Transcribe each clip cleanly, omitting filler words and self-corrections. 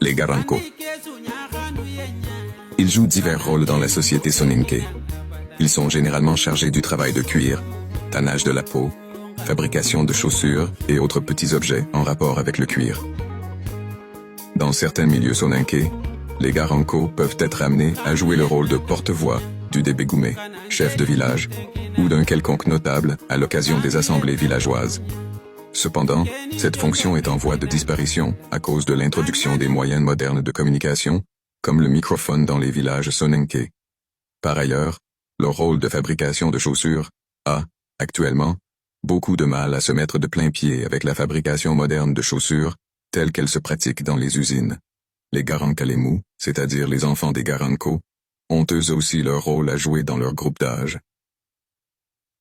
les Garanko. Ils jouent divers rôles dans la société soninké. Ils sont généralement chargés du travail de cuir, tannage de la peau, fabrication de chaussures et autres petits objets en rapport avec le cuir. Dans certains milieux soninké, les Garanko peuvent être amenés à jouer le rôle de porte-voix du débégoumé, chef de village, ou d'un quelconque notable à l'occasion des assemblées villageoises. Cependant, cette fonction est en voie de disparition à cause de l'introduction des moyens modernes de communication, comme le microphone dans les villages soninké. Par ailleurs, le rôle de fabrication de chaussures a, actuellement, beaucoup de mal à se mettre de plein pied avec la fabrication moderne de chaussures, telle qu'elle se pratique dans les usines. Les Garankalemu, c'est-à-dire les enfants des Garanko, ont eux aussi leur rôle à jouer dans leur groupe d'âge.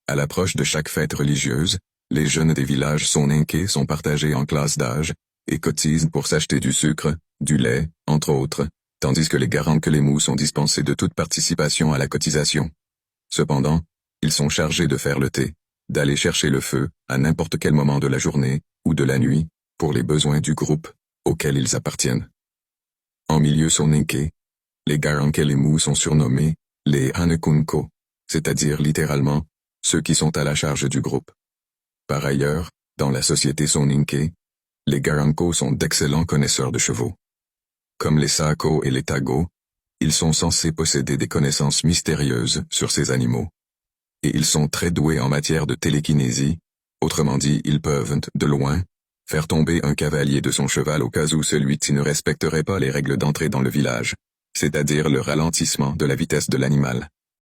À l'approche de chaque fête religieuse, les jeunes des villages soninké sont partagés en classes d'âge et cotisent pour s'acheter du sucre, du lait, entre autres, tandis que les Garankalemu sont dispensés de toute participation à la cotisation. Cependant, ils sont chargés de faire le thé, d'aller chercher le feu à n'importe quel moment de la journée ou de la nuit pour les besoins du groupe auquel ils appartiennent. En milieu soninké, les Garankalemu sont surnommés les Hanekunko, c'est-à-dire littéralement ceux qui sont à la charge du groupe. Par ailleurs, dans la société soninké, les Garanko sont d'excellents connaisseurs de chevaux. Comme les Sako et les Tago, ils sont censés posséder des connaissances mystérieuses sur ces animaux. Et ils sont très doués en matière de télékinésie, autrement dit, ils peuvent, de loin, faire tomber un cavalier de son cheval au cas où celui-ci ne respecterait pas les règles d'entrée dans le village, c'est-à-dire le ralentissement de la vitesse de l'animal.